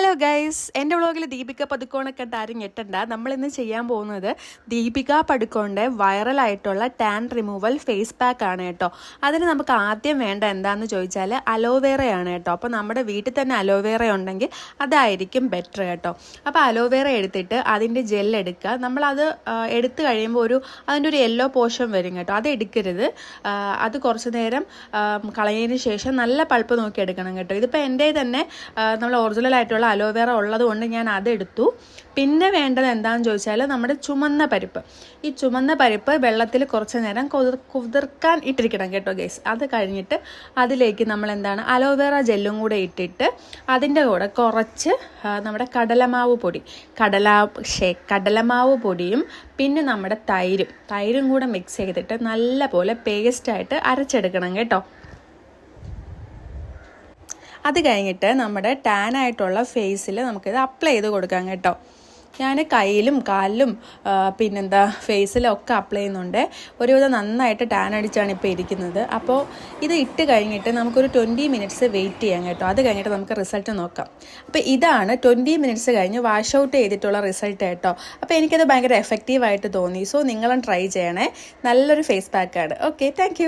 Hello guys, എൻ്റെ വ്ളോഗിൽ ദീപിക പടുക്കോണൊക്കെ ആരും ഞെട്ടണ്ട. നമ്മളിന്ന് ചെയ്യാൻ പോകുന്നത് ദീപിക പടുക്കോണിൻ്റെ വൈറലായിട്ടുള്ള ടാൻ റിമൂവൽ ഫേസ് പാക്ക് ആണ് കേട്ടോ. അതിന് നമുക്ക് ആദ്യം വേണ്ട എന്താണെന്ന് ചോദിച്ചാൽ അലോവേറയാണ് കേട്ടോ. അപ്പോൾ നമ്മുടെ വീട്ടിൽ തന്നെ അലോവേറ ഉണ്ടെങ്കിൽ അതായിരിക്കും ബെറ്റർ കേട്ടോ. അപ്പോൾ അലോവേറ എടുത്തിട്ട് അതിൻ്റെ ജെൽ എടുക്കുക. നമ്മളത് എടുത്തു കഴിയുമ്പോൾ അതിൻ്റെ ഒരു യെല്ലോ പോർഷൻ വരും കേട്ടോ. അത് എടുക്കരുത്. അത് കുറച്ച് നേരം കളഞ്ഞതിന് ശേഷം നല്ല പൾപ്പ് നോക്കി എടുക്കണം കേട്ടോ. ഇതിപ്പോൾ എൻ്റെ തന്നെ നമ്മൾ ഒറിജിനൽ ആയിട്ടുള്ള അലോവേറ ഉള്ളത് കൊണ്ട് ഞാൻ അതെടുത്തു. പിന്നെ വേണ്ടത് എന്താണെന്ന് ചോദിച്ചാൽ നമ്മുടെ ചുമന്ന പരിപ്പ്. ഈ ചുമന്ന പരിപ്പ് വെള്ളത്തിൽ കുറച്ച് നേരം കുതിർക്കാൻ ഇട്ടിരിക്കണം കേട്ടോ ഗൈസ്. അത് കഴിഞ്ഞിട്ട് അതിലേക്ക് നമ്മൾ അലോവേറ ജെല്ലും കൂടെ ഇട്ടിട്ട് അതിൻ്റെ കൂടെ കുറച്ച് നമ്മുടെ കടലമാവ് പൊടിയും പിന്നെ നമ്മുടെ തൈരും കൂടെ മിക്സ് ചെയ്തിട്ട് നല്ല പോലെ പേസ്റ്റായിട്ട് അരച്ചെടുക്കണം കേട്ടോ. അത് കഴിഞ്ഞിട്ട് നമ്മുടെ ടാൻ ആയിട്ടുള്ള ഫേസിൽ നമുക്കിത് അപ്ലൈ ചെയ്ത് കൊടുക്കാം കേട്ടോ. ഞാൻ കയ്യിലും കാലിലും ഫേസിലും ഒക്കെ അപ്ലൈ ചെയ്യുന്നുണ്ട്. ഒരുവിധം നന്നായിട്ട് ടാൻ അടിച്ചാണ് ഇപ്പോൾ ഇരിക്കുന്നത്. അപ്പോൾ ഇത് ഇട്ട് കഴിഞ്ഞിട്ട് നമുക്കൊരു 20 മിനിറ്റ്സ് വെയിറ്റ് ചെയ്യാം കേട്ടോ. അത് കഴിഞ്ഞിട്ട് നമുക്ക് റിസൾട്ട് നോക്കാം. അപ്പോൾ ഇതാണ് 20 മിനിറ്റ്സ് കഴിഞ്ഞ് വാഷ് ഔട്ട് ചെയ്തിട്ടുള്ള റിസൾട്ട് കേട്ടോ. അപ്പോൾ എനിക്കത് ഭയങ്കര എഫക്റ്റീവായിട്ട് തോന്നി. സോ നിങ്ങളും ട്രൈ ചെയ്യണേ. നല്ലൊരു ഫേസ് പാക്കാണ്. Okay, thank